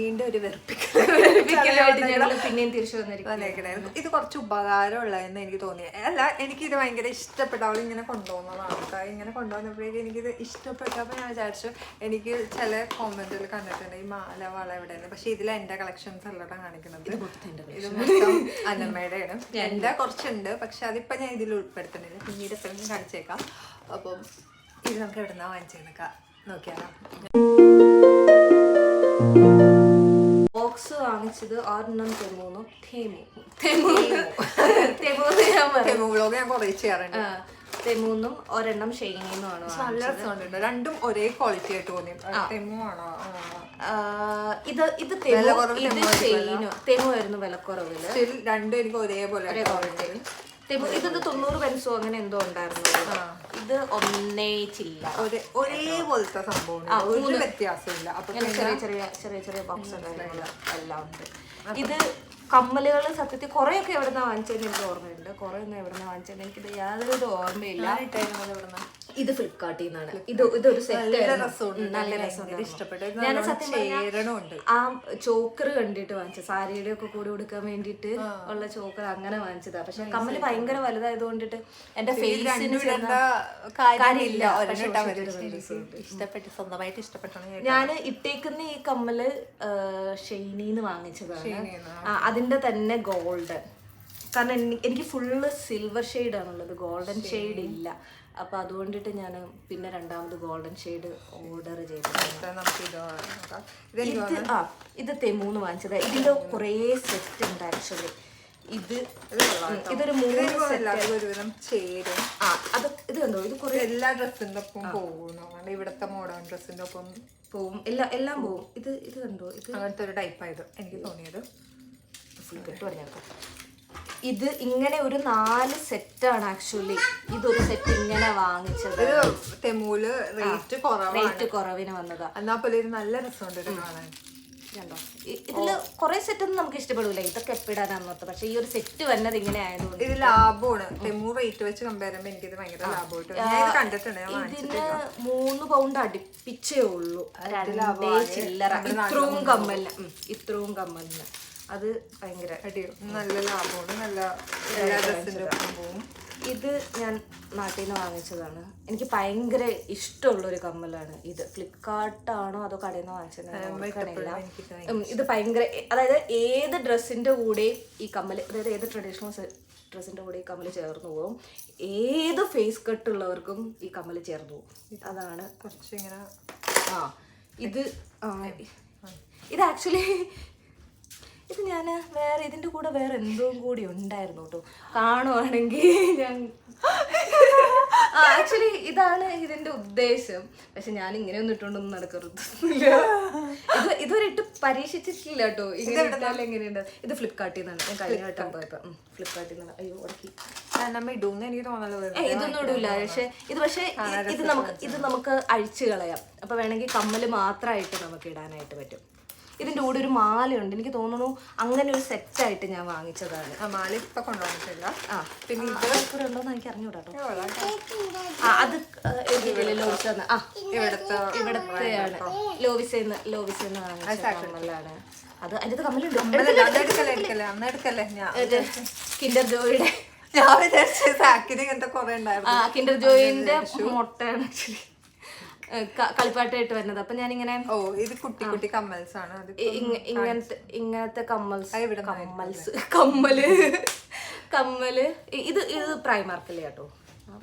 വീണ്ടും ഒരു പിന്നെയും തിരിച്ചു വന്നിരിക്കും. ഇത് കുറച്ച് ഉപകാരമുള്ളതെന്ന് എനിക്ക് തോന്നി. അല്ല, എനിക്കിത് ഭയങ്കര ഇഷ്ടപ്പെട്ടു. അവൾ ഇങ്ങനെ കൊണ്ടുപോകുന്നതാണ് ആൾക്കാർ. ഇങ്ങനെ കൊണ്ടുപോകുന്നപ്പോഴേക്കും എനിക്കിത് ഇഷ്ടപ്പെട്ടപ്പോൾ ഞാൻ വിചാരിച്ചു, എനിക്ക് ചില കോമന്റിൽ കണ്ടിട്ടുണ്ട് ഈ മാല വള എവിടെയാണ്, പക്ഷെ ഇതിൽ എൻ്റെ കളക്ഷൻസ് എല്ലാം കാണിക്കുന്നത്. ഇത് മൊത്തം അന്നമ്മയുടെയാണ്. എൻ്റെ കുറച്ചുണ്ട്, പക്ഷെ അതിപ്പോൾ ഞാൻ ഇതിൽ ഉൾപ്പെടുത്തുന്നില്ല, പിന്നീട് എപ്പോഴും കാണിച്ചേക്കാം. അപ്പം ഇത് നമുക്ക് എവിടെ നിന്നാണ് വാങ്ങിച്ചേക്കാം നോക്കിയാലോ. ബോക്സ് വാങ്ങിച്ചത് ഒരെണ്ണം തെമു വ്ലോഗ് ഞാൻ കുറേ ചെയ്യാറുണ്ട്. തെമൂന്നും ഒരെണ്ണം ഷെയ്നിന്നുമാണ്. നല്ല രസമുണ്ട്. രണ്ടും ഒരേ ക്വാളിറ്റി ആയിട്ട് തോന്നി. തെമു ആണോ? ഇത് തെമു ആയിരുന്നു വിലക്കുറവില്. രണ്ടും എനിക്ക് ഒരേപോലെ ക്വാളിറ്റി. ഇത് 90 പെൻസോ അങ്ങനെ എന്തോ ഉണ്ടായിരുന്നു. ഇത് 1 ചില്ല ഒരേപോലത്തെ സംഭവം, ഒരു വ്യത്യാസമില്ല. അപ്പൊ ചെറിയ ചെറിയ ചെറിയ ചെറിയ ബോക്സ് എല്ലാം ഉണ്ട്. ഇത് കമ്മലുകൾ സത്യത്തിൽ കുറെയൊക്കെ എവിടുന്ന വാങ്ങിച്ചതെന്ന് എനിക്ക് ഓർമ്മയുണ്ട്. കുറെ ഒന്നും എവിടുന്ന വാങ്ങിച്ചതെന്ന് എനിക്കിത് യാതൊരു ഓർമ്മയില്ല. ഇത് ഫ്ലിപ്കാർട്ടിൽ നിന്നാണ്. ഇതൊരു സെറ്റ് നല്ല രസമുണ്ട്. ഞാൻ സത്യം ആ ചോക്കർ കണ്ടിട്ട് വാങ്ങിച്ചത്, സാരിയുടെ ഒക്കെ കൂടി കൊടുക്കാൻ വേണ്ടിട്ട് ഉള്ള ചോക്കർ അങ്ങനെ വാങ്ങിച്ചതാ. പക്ഷെ കമ്മല് ഭയങ്കര വലുതായത് കൊണ്ടിട്ട് എന്റെ ഫേസിന് കാര്യമില്ല. ഞാൻ ഇട്ടേക്കുന്ന ഈ കമ്മല് ഷെയ്നിന്ന് വാങ്ങിച്ചതാണ്. അതിന്റെ തന്നെ ഗോൾഡ്. കാരണം എനിക്ക് ഫുള്ള് സിൽവർ ഷെയ്ഡ് ആണുള്ളത്, ഗോൾഡൻ ഷെയ്ഡ് ഇല്ല. അപ്പൊ അതുകൊണ്ടിട്ട് ഞാൻ പിന്നെ രണ്ടാമത് ഗോൾഡൻ ഷെയ്ഡ് ഓർഡർ ചെയ്തിട്ടുണ്ട്. ഇത് തെമൂന്ന് വാങ്ങിച്ചത്. ഇതിന്റെ കുറേ സെറ്റ് ഉണ്ട് ആക്ച്വലി. ഇതൊരു 3 ചേരും. ഇത് കണ്ടോ, ഇത് കുറെ എല്ലാ ഡ്രസ്സിന്റെ ഒപ്പം പോകുന്നു. ഇവിടത്തെ മോഡേൺ ഡ്രസ്സിന്റെ ഒപ്പം പോവും, എല്ലാം പോവും. ഇത് കണ്ടോ, ഇത് അങ്ങനത്തെ ഒരു ടൈപ്പായത് എനിക്ക് തോന്നിയത്. ഇത് ഇങ്ങനെ ഒരു 4 സെറ്റാണ് ആക്ച്വലി. ഇതൊരു സെറ്റ് ഇങ്ങനെ വാങ്ങിച്ചത്. തെമൂല് റേറ്റ് കുറവിന് വന്നതാ. എന്നാ പോലെ നല്ല രസമുണ്ട് കാണാൻ. ഇതില് കുറെ സെറ്റ് ഒന്നും നമുക്ക് ഇഷ്ടപ്പെടില്ല, ഇതൊക്കെ എപ്പിടാനാന്നോർത്ത്. പക്ഷെ ഈ ഒരു സെറ്റ് വന്നത് ഇങ്ങനെ ആയതുകൊണ്ട് ഇത് ലാഭമാണ്. തെമു റേറ്റ് വെച്ച് കമ്പയർ ചെയ്യുമ്പോൾ എനിക്കിത് ഭയങ്കര ലാഭമായിട്ട് കണ്ടിട്ടുണ്ട്. ഇതിന് 3 പൗണ്ട് അടുപ്പിച്ചേ ഉള്ളൂ. 2 ചില്ലറ. ഇത്രയും കമ്മലിന് അത് ഭയങ്കര നല്ല ലാഭമാണ്. നല്ല എല്ലാ ഡ്രസ്സിന്റെ ഒപ്പം പോവും. ഇത് ഞാൻ നാട്ടിൽ നിന്ന് വാങ്ങിച്ചതാണ്. എനിക്ക് ഭയങ്കര ഇഷ്ടമുള്ളൊരു കമ്മലാണ് ഇത്. ഫ്ലിപ്കാർട്ടാണോ അതോ കടയിൽ നിന്ന് വാങ്ങിച്ചത്? ഇത് ഭയങ്കര, അതായത് ഏത് ഡ്രസ്സിന്റെ കൂടെ ഈ കമ്മല്, അതായത് ഏത് ട്രഡീഷണൽ ഡ്രസ്സിന്റെ കൂടെ ഈ കമ്മല് ചേർന്ന് പോകും. ഏത് ഫേസ് കട്ട് ഉള്ളവർക്കും ഈ കമ്മല് ചേർന്ന് പോകും. അതാണ് കുറച്ചിങ്ങനെ. ഇത് ആക്ച്വലി ഇത് ഞാൻ ഇതിന്റെ കൂടെ വേറെ എന്തോ കൂടി ഉണ്ടായിരുന്നു കേട്ടോ. കാണുവാണെങ്കിൽ ഞാൻ ആക്ച്വലി ഇതാണ് ഇതിന്റെ ഉദ്ദേശം. പക്ഷെ ഞാൻ ഇങ്ങനെ ഒന്നും ഇട്ടുകൊണ്ടൊന്നും നടക്കരുത്. ഇതുവരെ ഇട്ട് പരീക്ഷിച്ചിട്ടില്ല കേട്ടോ. ഇങ്ങനെ ഇട്ടാലും എങ്ങനെയുണ്ട്. ഇത് ഫ്ലിപ്കാർട്ടിൽ നിന്നാണ്. ഞാൻ കഴിഞ്ഞ വട്ടം പോയപ്പോ ഫ്ലിപ്കാർട്ടിൽ നിന്നാണ്. അയ്യോ ഉടക്കി ഇതൊന്നും ഇടൂല. പക്ഷെ ഇത് നമുക്ക് അഴിച്ചു കളയാം. അപ്പൊ വേണമെങ്കിൽ കമ്മല് മാത്രമായിട്ട് നമുക്ക് ഇടാനായിട്ട് പറ്റും. ഇതിന്റെ കൂടെ ഒരു മാലയുണ്ട്. എനിക്ക് തോന്നുന്നു അങ്ങനെ ഒരു സെറ്റായിട്ട് ഞാൻ വാങ്ങിച്ചതാണ്. മാല ഇപ്പൊ കൊണ്ടുവന്നിട്ടില്ല. പിന്നെ ഇത് ഉണ്ടോന്ന് എനിക്ക് അറിഞ്ഞൂടാട്ടോ. അത് ഇവിടത്തെയാണ്. ലോവിസെന്ന് വാങ്ങിച്ച കമ്മലാണ് അത്. അതിന്റെ കമ്മലുണ്ട്. കിൻഡർ ജോയിയുടെ കിൻഡർ ജോയിന്റെ മുട്ടയാണ് ആക്ച്വലി കളിപ്പാട്ടായിട്ട് വരുന്നത്. അപ്പൊ ഞാനിങ്ങനെ ഇത് കുട്ടി കുട്ടി കമ്മൽസ് ആണ്. ഇങ്ങനത്തെ കമ്മല് ഇത് പ്രൈമാർക്കിലെ കേട്ടോ.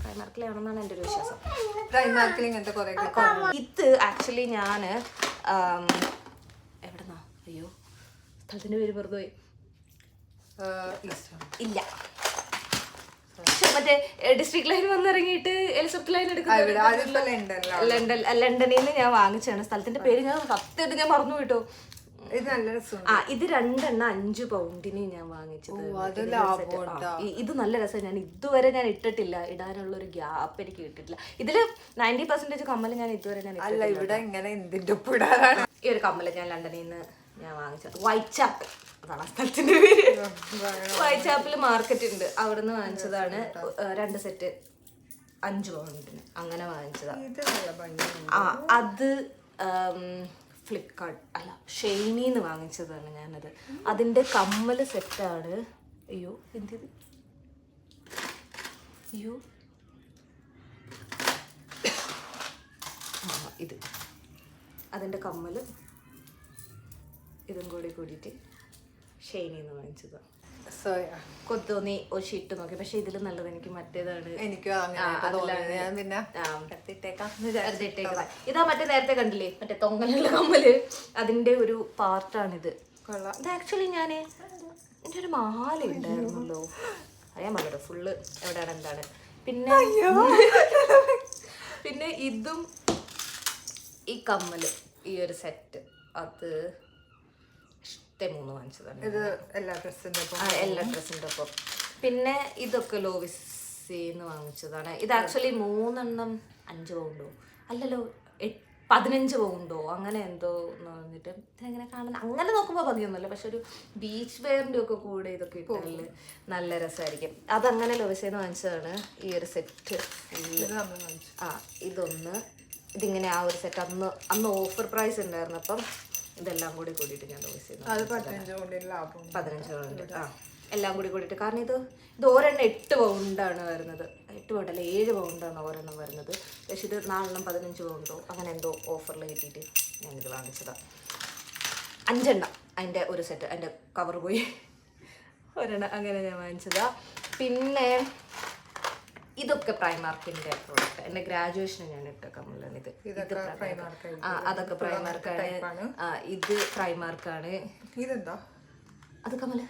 പ്രൈമാർക്കിലാണെന്നാണ് എൻ്റെ ഒരു വിശ്വാസം. പ്രൈമാർക്കിൽ ഇങ്ങനത്തെ കുറെ. ഇത് ആക്ച്വലി ഞാന് എവിടെന്നാ, അയ്യോ സ്ഥലത്തിന്റെ പേര് വെറുതെ പോയി. ഇല്ല, മറ്റേ ഡിസ്ട്രിക്ട് ലൈൻ വന്നിറങ്ങിയിട്ട് എലിസബത്ത് ലൈൻ എടുക്കുന്നത് ലണ്ടനിൽ നിന്ന് ഞാൻ വാങ്ങിച്ചാണ്. സ്ഥലത്തിന്റെ പേര് ഞാൻ സത്യമായിട്ട് ഞാൻ മറന്നു കേട്ടോ. ഇത് നല്ല രസം. ഇത് 2 5 പൗണ്ടിന് ഞാൻ വാങ്ങിച്ചത്. ഇത് നല്ല രസം. ഞാൻ ഇതുവരെ ഞാൻ ഇട്ടിട്ടില്ല. ഇടാനുള്ള ഒരു ഗ്യാപ്പ് എനിക്ക് കിട്ടിയിട്ടില്ല. ഇതില് 90% കമ്മല് ഞാൻ ഇതുവരെ ഞാൻ ഇവിടെ ഇങ്ങനെ എന്തിന്റെ ഈ ഒരു കമ്മല് ഞാൻ ലണ്ടനിൽ നിന്ന് ഞാൻ വാങ്ങിച്ചത്. വൈറ്റ് ചാപ്പ്, അതാണ് സ്ഥലത്തിന്റെ പേര്. വൈറ്റ് ചാപ്പിൽ മാർക്കറ്റ് ഉണ്ട്, അവിടെ നിന്ന് വാങ്ങിച്ചതാണ്. 2 സെറ്റ് 5 പൗണ്ടിന് അങ്ങനെ വാങ്ങിച്ചതാണ്. അത് ഫ്ലിപ്കാർട്ട് അല്ല ഷെയ്നിന്ന് വാങ്ങിച്ചതാണ് ഞാനത്. അതിൻ്റെ കമ്മൽ സെറ്റാണ്. അയ്യോ എന്തിത്, അയ്യോ ഇത് അതിൻ്റെ കമ്മൽ ഇതും കൂടിയിട്ട് ഷെയ്നിന്ന് വാങ്ങിച്ചതാണ്. കൊത്തോന്നി ഒശി ഇട്ട് നോക്കി, പക്ഷെ ഇതിൽ നല്ലത് എനിക്ക് മറ്റേതാണ്. ഇതാ മറ്റേ നേരത്തെ കണ്ടില്ലേ മറ്റേ തൊങ്ങലുള്ള കമ്മല്, അതിന്റെ ഒരു പാർട്ടാണിത്. ഇത് ആക്ച്വലി ഞാന് എൻ്റെ ഒരു മാല ഉണ്ടായിരുന്നല്ലോ, അറിയാൻ പാടില്ല ഫുള്ള് എവിടെയാണ് എന്താണ്. പിന്നെ ഇതും ഈ കമ്മല് ഈ ഒരു സെറ്റ് അത് തെമൂന്ന് വാങ്ങിച്ചതാണ്. ഇത് എല്ലാ ഡ്രസ്സിൻ്റെ ഒപ്പം. പിന്നെ ഇതൊക്കെ ലോവിസിന്ന് വാങ്ങിച്ചതാണ്. ഇത് ആക്ച്വലി 3 5 പൗണ്ടോ അല്ലല്ലോ 15 പൗണ്ടോ അങ്ങനെ എന്തോ എന്ന് പറഞ്ഞിട്ട് ഇതിനെങ്ങനെ കാണുന്നത്. അങ്ങനെ നോക്കുമ്പോൾ ഭംഗിയൊന്നുമില്ല, പക്ഷെ ഒരു ബീച്ച് വെയറിൻ്റെ ഒക്കെ കൂടെ ഇതൊക്കെ ഇട്ടാൽ നല്ല രസമായിരിക്കും. അതങ്ങനെ ലോവിസിന്ന് വാങ്ങിച്ചതാണ് ഈ ഒരു സെറ്റ്. ഇതൊന്ന് ഇതിങ്ങനെ ആ ഒരു സെറ്റ് അന്ന് ഓഫർ പ്രൈസ് ഉണ്ടായിരുന്നു. അപ്പം ഇതെല്ലാം കൂടിയിട്ട് ഞാൻ ലോവിസിന്ന് 15 പൗണ്ട് എല്ലാം കൂടിയിട്ട്. കാരണം ഇത് ഒരെണ്ണം 8 പൗണ്ടാണ് വരുന്നത്. 8 പൗണ്ടല്ല 7 പൗണ്ടാണ് ഒരെണ്ണം വരുന്നത്. പക്ഷെ ഇത് 4 15 പൗണ്ടോ അങ്ങനെ എന്തോ ഓഫറിൽ കിട്ടിയിട്ട് ഞാനിത് വാങ്ങിച്ചതാണ്. 5 എണ്ണം അതിൻ്റെ ഒരു സെറ്റ്, അതിൻ്റെ കവർ പോയി ഒരെണ്ണം അങ്ങനെ ഞാൻ വാങ്ങിച്ചതാണ്. പിന്നെ ഇതൊക്കെ പ്രൈമാർക്കിൻ്റെ പ്രോഡക്റ്റ്. എൻ്റെ ഗ്രാജുവേഷന് ഞാൻ ഇട്ട കമ്മലാണ് ഇത്. അതൊക്കെ പ്രൈമാർക്കാണ്. ഇത് പ്രൈമാർക്കാണ്. ഇതെന്താ അത് കമ്മല്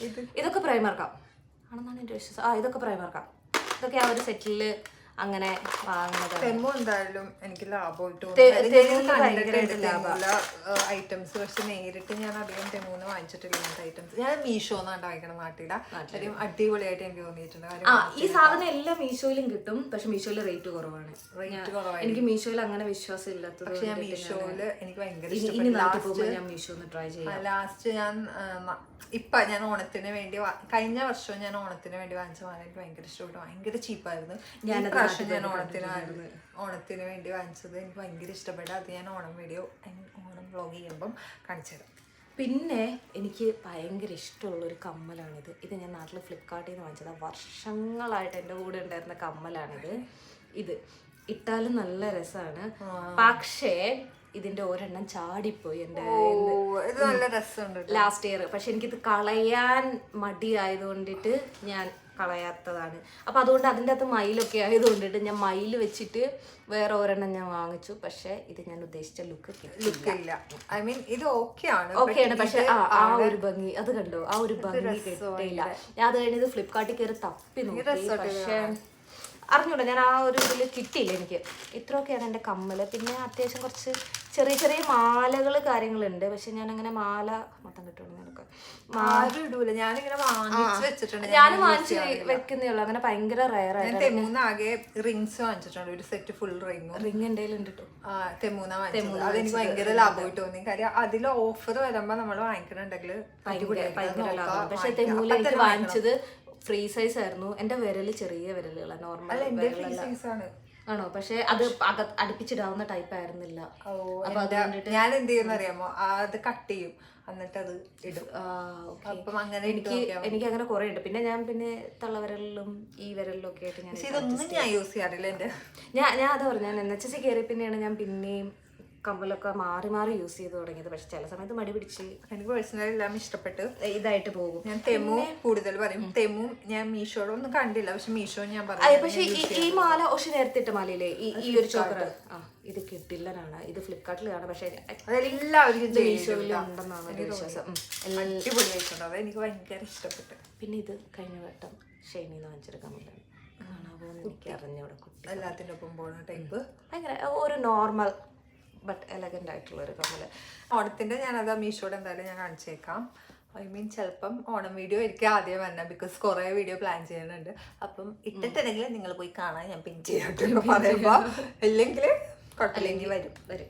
ഇത് ഇതൊക്കെ പ്രൈമാർക്കാം ആണെന്നാണ് എൻ്റെ വിശ്വാസം. ഇതൊക്കെ പ്രൈമാർക്കാം. ഇതൊക്കെ ആ ഒരു സെറ്റിൽ അങ്ങനെ വാങ്ങുന്നതാണ്. തെമ്മു എന്തായാലും എനിക്ക് ലാഭമായിട്ട് ഐറ്റംസ്, പക്ഷെ നേരിട്ട് ഞാൻ അധികം തെമ്മൂന്ന് വാങ്ങിച്ചിട്ടില്ല ഇങ്ങനത്തെ ഐറ്റംസ്. ഞാൻ മീഷോന്നാണ് വാങ്ങിക്കണം നാട്ടിലെ. കാര്യം അടിപൊളിയായിട്ട് എനിക്ക് തോന്നിയിട്ടുണ്ട്. ഈ സാധനം എല്ലാം മീഷോയിലും കിട്ടും, പക്ഷെ മീഷോയില് റേറ്റ് കുറവാണ്. എനിക്ക് മീഷോയിൽ അങ്ങനെ വിശ്വാസം ഇല്ലാത്തത്. പക്ഷെ ഞാൻ മീഷോയില് എനിക്ക് ഭയങ്കര ഞാൻ മീഷോന്ന് ട്രൈ ചെയ്യാം. ലാസ്റ്റ് ഞാൻ ഓണത്തിന് വേണ്ടി കഴിഞ്ഞ വർഷം ഞാൻ ഓണത്തിന് വേണ്ടി വാങ്ങിച്ച മാല എനിക്ക് ഭയങ്കര ഇഷ്ടപ്പെട്ടു. ഭയങ്കര ചീപ്പായിരുന്നു. ഞാൻ ഓണത്തിന് വേണ്ടി വാങ്ങിച്ചത് എനിക്ക് ഭയങ്കര ഇഷ്ടപ്പെട്ടു. അത് ഞാൻ ഓണം വ്ളോഗ് ചെയ്യുമ്പം കാണിച്ചു തരാം. പിന്നെ എനിക്ക് ഭയങ്കര ഇഷ്ടമുള്ളൊരു കമ്മലാണിത്. ഇത് ഞാൻ നാട്ടിൽ ഫ്ലിപ്കാർട്ടിൽ നിന്ന് വാങ്ങിച്ചത്. വർഷങ്ങളായിട്ട് എൻ്റെ കൂടെ ഉണ്ടായിരുന്ന കമ്മലാണിത്. ഇത് ഇട്ടാലും നല്ല രസമാണ്, പക്ഷേ ഇതിന്റെ ഒരെണ്ണം ചാടിപ്പോയി എൻ്റെ ലാസ്റ്റ് ഇയർ. പക്ഷെ എനിക്കിത് കളയാൻ മടിയായതുകൊണ്ടിട്ട് ഞാൻ കളയാത്തതാണ്. അപ്പം അതുകൊണ്ട് അതിൻ്റെ അകത്ത് മയിലൊക്കെ ആയതുകൊണ്ടിട്ട് ഞാൻ മയിൽ വെച്ചിട്ട് വേറെ ഒരെണ്ണം ഞാൻ വാങ്ങിച്ചു. പക്ഷെ ഇത് ഞാൻ ഉദ്ദേശിച്ച ലുക്ക് ഇല്ല. ഐ മീൻ ഇത് ഓക്കെയാണ്, പക്ഷെ ആ ഒരു ഭംഗി അത് കണ്ടോ, ആ ഒരു ഭംഗി കിട്ടിയില്ല. ഞാൻ അത് കഴിഞ്ഞത് ഫ്ലിപ്കാർട്ടിൽ കയറി തപ്പി നോക്കി, പക്ഷെ അറിഞ്ഞൂടാ ഞാൻ ആ ഒരു ഇതിൽ കിട്ടിയില്ല എനിക്ക്. ഇത്രയൊക്കെയാണ് എൻ്റെ കമ്മല്. പിന്നെ അത്യാവശ്യം കുറച്ച് ചെറിയ ചെറിയ മാലകൾ കാര്യങ്ങളുണ്ട്, പക്ഷെ ഞാൻ അങ്ങനെ മാല മൊത്തം കിട്ടുള്ളൂ. ഞാൻ വാങ്ങിച്ച് വെക്കുന്നേ ഉള്ളൂ, അങ്ങനെ ഭയങ്കര റയർ ആയിട്ട്. ആകെ റിങ്സ് വാങ്ങിച്ചിട്ടുണ്ട്, ഒരു സെറ്റ് ഫുൾ റിങ് എൻ്റെ ഉണ്ട് കേട്ടോ. അതെനിക്ക് ഭയങ്കര ലാഭമായിട്ട് തോന്നി. കാര്യം അതിൽ ഓഫർ വരുമ്പോ നമ്മൾ വാങ്ങിക്കണുണ്ടെങ്കിൽ ഭയങ്കര ലാഭം. പക്ഷെ തെമ്മൂല എനിക്ക് വാങ്ങിച്ചത് ഫ്രീ സൈസ് ആയിരുന്നു. എൻ്റെ വിരല് ചെറിയ വിരലുകളാണ്, നോർമൽ ആണോ, പക്ഷെ അത് അടുപ്പിച്ചിടാവുന്ന ടൈപ്പ് ആയിരുന്നില്ല. ഞാൻ എന്ത് ചെയ്യുന്ന അറിയാമോ, അത് കട്ട് ചെയ്യും എന്നിട്ട് അത് ഇടും. അപ്പം അങ്ങനെ എനിക്ക് അങ്ങനെ കുറെ ഉണ്ട്. പിന്നെ ഞാൻ തള്ളവിരലിലും ഈ വിരലിലും ഒക്കെ ആയിട്ട് ഞാൻ യൂസ് ചെയ്യാറില്ല. ഞാൻ അതാ പറഞ്ഞു, ഞാൻ NHS കയറി പിന്നെയാണ് ഞാൻ പിന്നെയും കമ്മലൊക്കെ മാറി മാറി യൂസ് ചെയ്ത് തുടങ്ങിയത്. പക്ഷെ ചില സമയത്ത് മടി പിടിച്ച് എനിക്ക് പേഴ്സണലി എല്ലാം ഇഷ്ടപ്പെട്ട് ഇതായിട്ട് പോകും. ഞാൻ തെമു കൂടുതൽ പറയും. തെമു ഞാൻ മീഷോയുടെ ഒന്നും കണ്ടില്ല, പക്ഷെ മീഷോ ഞാൻ പറയും. പക്ഷെ ഈ മാല പക്ഷെ നേരത്തെ ഇട്ട മാലയില്ലേ, ഈ ഒരു ചോക്കർ, ഇത് കിട്ടില്ലനാണ്. ഇത് ഫ്ലിപ്കാർട്ടിൽ കാണാം, പക്ഷെ അതെല്ലാവർക്കും മീഷോയിൽ ഉണ്ടെന്നാണ് എൻ്റെ വിശ്വാസം. അടിപൊളിയായിട്ടുണ്ട്, അത് എനിക്ക് ഭയങ്കര ഇഷ്ടപ്പെട്ടു. പിന്നെ ഇത് കഴിഞ്ഞ വട്ടം ഷെയ്നിന്ന് വാങ്ങിച്ചൊരു കമ്മലാണ്. കാണാൻ എനിക്ക് അറിഞ്ഞൂടെ, കുട്ടി എല്ലാത്തിൻ്റെ ഒപ്പം പോകുന്ന ടൈപ്പ് ഭയങ്കര ഒരു നോർമൽ ബട്ട് എലഗൻ്റ് ആയിട്ടുള്ളൊരു കമ്മല്. ഓണത്തിൻ്റെ ഞാനത് മീഷോയുടെ എന്തായാലും ഞാൻ കാണിച്ചേക്കാം. ഐ മീൻ ചിലപ്പം ഓണം വീഡിയോ എനിക്ക് ആദ്യം വരണം, ബിക്കോസ് കുറേ വീഡിയോ പ്ലാൻ ചെയ്യുന്നുണ്ട്. അപ്പം ഇട്ടിട്ടുണ്ടെങ്കിൽ നിങ്ങൾ പോയി കാണാൻ ഞാൻ പിൻ ചെയ്യാൻ പറയുമ്പോൾ, ഇല്ലെങ്കിൽ കുഴപ്പമില്ലെങ്കിൽ വരും.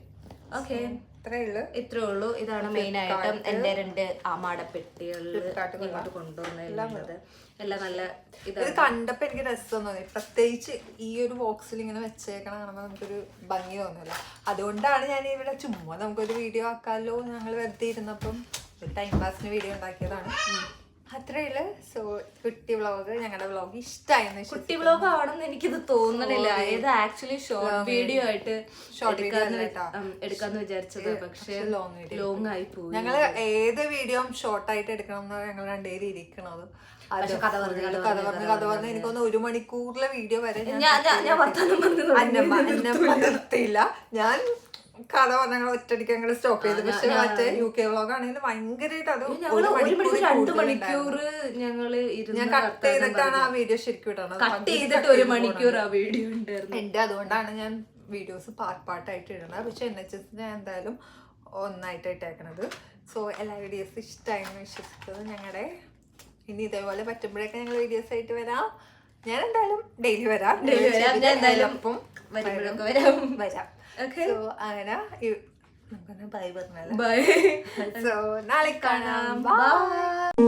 ഓക്കെ, ഇത്രേ ഉള്ളു. ഇത്രേ ഉള്ളൂ. ഇതാണ് മെയിൻ ആയിട്ടും എന്റെ 2 ആമാടപ്പെട്ടികളിൽ ഇങ്ങോട്ട് കൊണ്ടുവന്നത്. എല്ലാം നല്ല ഇത് കണ്ടപ്പോ എനിക്ക് രസം തോന്നി. പ്രത്യേകിച്ച് ഈ ഒരു ബോക്സിൽ ഇങ്ങനെ വെച്ചേക്കണ കാണുമ്പോൾ നമുക്കൊരു ഭംഗി തോന്നില്ല. അതുകൊണ്ടാണ് ഞാൻ ഇവിടെ ചുമ്മാ നമുക്കൊരു വീഡിയോ ആക്കാമല്ലോ ഞങ്ങൾ വെറുതെ ഇരുന്നപ്പം ഒരു ടൈം പാസിന് വീഡിയോ ഉണ്ടാക്കിയതാണ്. അത്രേ ഉള്ളു. സോ കുട്ടി വ്ളോഗ്, ഞങ്ങളുടെ വ്ളോഗ് ഇഷ്ടമായിരുന്നു. കുട്ടി വ്ളോഗ് ആവണമെന്ന് എനിക്കിത് തോന്നണില്ല. ഇത് ആക്ച്വലി ഷോർട്ട് വീഡിയോ ആയിട്ട് എടുക്കാന്ന് വിചാരിച്ചത്, പക്ഷെ ലോങ് ആയി പോയി. ഞങ്ങള് ഏത് വീഡിയോ ഷോർട്ടായിട്ട് എടുക്കണം എന്ന് ഞങ്ങൾ രണ്ടുപേരും ഇരിക്കണത്. കഥ പറഞ്ഞ് എനിക്കൊന്ന് 1 മണിക്കൂറിലെ വീഡിയോ വരെ നിർത്തിയില്ല. ഞാൻ കഥ പറഞ്ഞ ഒറ്റടിക്ക് ഞങ്ങൾ സ്റ്റോപ്പ് ചെയ്തു. പക്ഷെ മറ്റേ UK വ്ളോഗ് ആണെങ്കിൽ ഭയങ്കരമായിട്ട് അത് 2 മണിക്കൂർ ഞങ്ങള് ഞാൻ കട്ട് ചെയ്തിട്ടാണ് ആ വീഡിയോ ശരിക്കും ഇടണത്. കട്ട് ചെയ്തിട്ട് 1 മണിക്കൂർ ആ വീഡിയോ ഉണ്ടായിരുന്നു എന്റെ. അതുകൊണ്ടാണ് ഞാൻ വീഡിയോസ് പാർട്ടായിട്ട് ഇടണത്. പക്ഷെ NHS ഞാൻ എന്തായാലും ഒന്നായിട്ട് ഇട്ടേക്കണത്. സോ എല്ലാ വീഡിയോസും ഇഷ്ടമായിരുന്നു വിശ്വസിച്ചത്. ഞങ്ങളുടെ ഇനി ഇതേപോലെ പറ്റുമ്പോഴൊക്കെ ഞങ്ങൾ വീഡിയോസ് ആയിട്ട് വരാം. ഞാൻ എന്തായാലും ഡെയിലി വരാം. സോ അങ്ങനെ നമുക്കൊന്ന് ബൈ പറഞ്ഞാലോ. ബൈ. സോ നാളെ കാണാം. ബൈ.